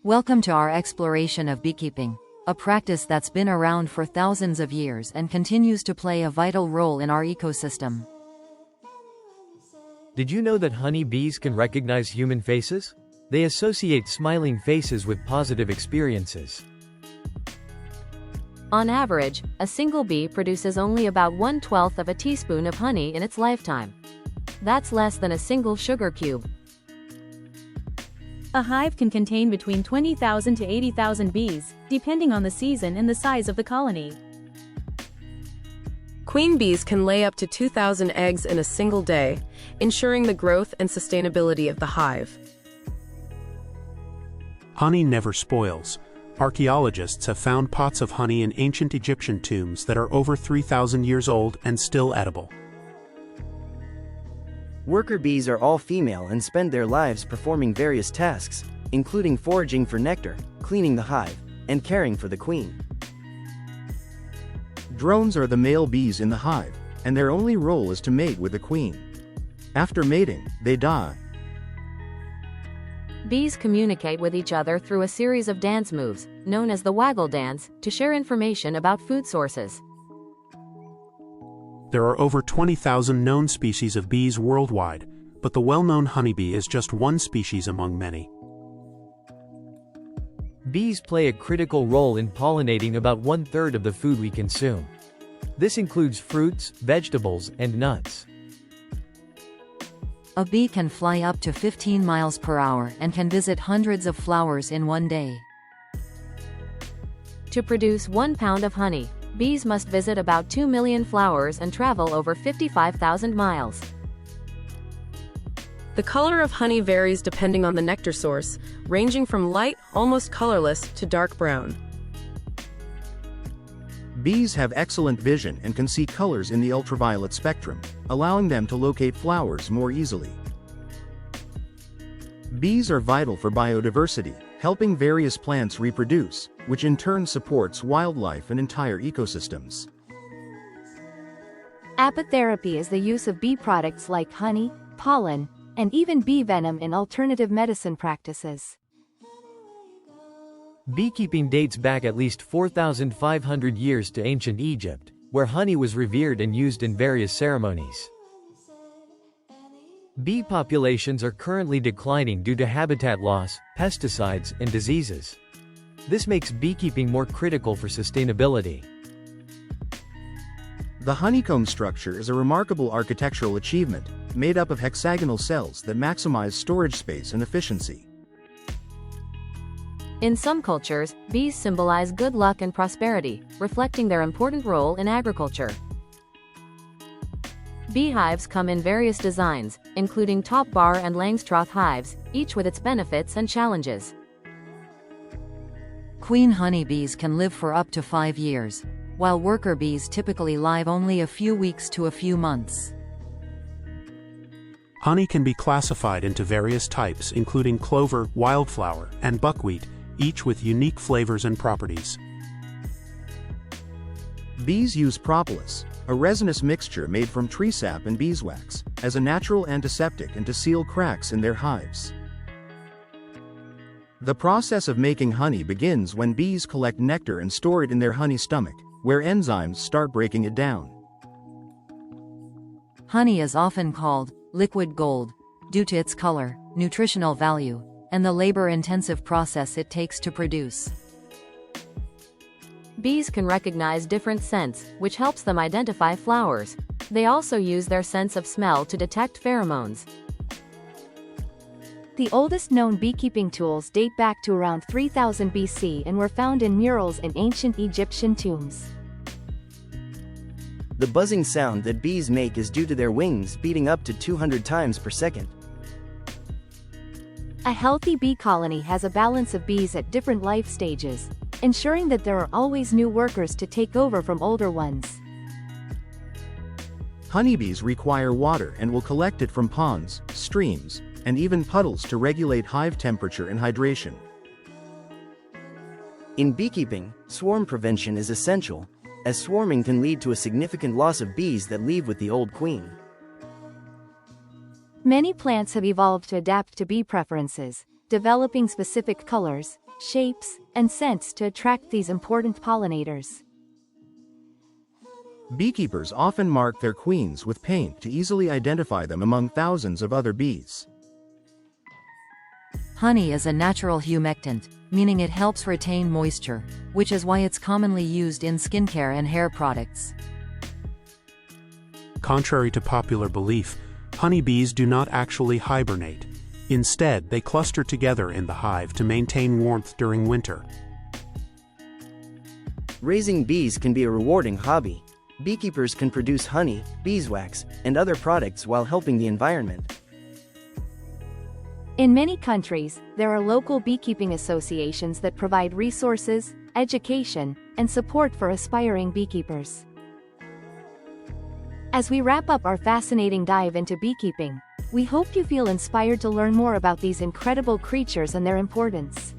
Welcome to our exploration of beekeeping, a practice that's been around for thousands of years and continues to play a vital role in our ecosystem. Did you know that honey bees can recognize human faces? They associate smiling faces with positive experiences. On average, a single bee produces only about 1/12 of a teaspoon of honey in its lifetime. That's less than a single sugar cube. A hive can contain between 20,000 to 80,000 bees, depending on the season and the size of the colony. Queen bees can lay up to 2,000 eggs in a single day, ensuring the growth and sustainability of the hive. Honey never spoils. Archaeologists have found pots of honey in ancient Egyptian tombs that are over 3,000 years old and still edible. Worker bees are all female and spend their lives performing various tasks, including foraging for nectar, cleaning the hive, and caring for the queen. Drones are the male bees in the hive, and their only role is to mate with the queen. After mating, they die. Bees communicate with each other through a series of dance moves, known as the waggle dance, to share information about food sources. There are over 20,000 known species of bees worldwide, but the well-known honeybee is just one species among many. Bees play a critical role in pollinating about 1/3 of the food we consume. This includes fruits, vegetables, and nuts. A bee can fly up to 15 miles per hour and can visit hundreds of flowers in one day. To produce 1 pound of honey, bees must visit about 2 million flowers and travel over 55,000 miles. The color of honey varies depending on the nectar source, ranging from light, almost colorless, to dark brown. Bees have excellent vision and can see colors in the ultraviolet spectrum, allowing them to locate flowers more easily. Bees are vital for biodiversity, helping various plants reproduce, which in turn supports wildlife and entire ecosystems. Apitherapy is the use of bee products like honey, pollen, and even bee venom in alternative medicine practices. Beekeeping dates back at least 4,500 years to ancient Egypt, where honey was revered and used in various ceremonies. Bee populations are currently declining due to habitat loss, pesticides, and diseases. This makes beekeeping more critical for sustainability. The honeycomb structure is a remarkable architectural achievement, made up of hexagonal cells that maximize storage space and efficiency. In some cultures, bees symbolize good luck and prosperity, reflecting their important role in agriculture. Beehives come in various designs, including top bar and Langstroth hives, each with its benefits and challenges. Queen honeybees can live for up to 5 years, while worker bees typically live only a few weeks to a few months. Honey can be classified into various types, including clover, wildflower, and buckwheat, each with unique flavors and properties. Bees use propolis, a resinous mixture made from tree sap and beeswax, as a natural antiseptic and to seal cracks in their hives. The process of making honey begins when bees collect nectar and store it in their honey stomach, where enzymes start breaking it down. Honey is often called liquid gold due to its color, nutritional value, and the labor-intensive process it takes to produce. Bees can recognize different scents, which helps them identify flowers. They also use their sense of smell to detect pheromones. The oldest known beekeeping tools date back to around 3000 BC and were found in murals in ancient Egyptian tombs. The buzzing sound that bees make is due to their wings beating up to 200 times per second. A healthy bee colony has a balance of bees at different life stages, ensuring that there are always new workers to take over from older ones. Honeybees require water and will collect it from ponds, streams, and even puddles to regulate hive temperature and hydration. In beekeeping, swarm prevention is essential, as swarming can lead to a significant loss of bees that leave with the old queen. Many plants have evolved to adapt to bee preferences, developing specific colors, shapes, and scents to attract these important pollinators. Beekeepers often mark their queens with paint to easily identify them among thousands of other bees. Honey is a natural humectant, meaning it helps retain moisture, which is why it's commonly used in skincare and hair products. Contrary to popular belief, honeybees do not actually hibernate. Instead, they cluster together in the hive to maintain warmth during winter. Raising bees can be a rewarding hobby. Beekeepers can produce honey, beeswax, and other products while helping the environment. In many countries, there are local beekeeping associations that provide resources, education, and support for aspiring beekeepers. As we wrap up our fascinating dive into beekeeping, we hope you feel inspired to learn more about these incredible creatures and their importance.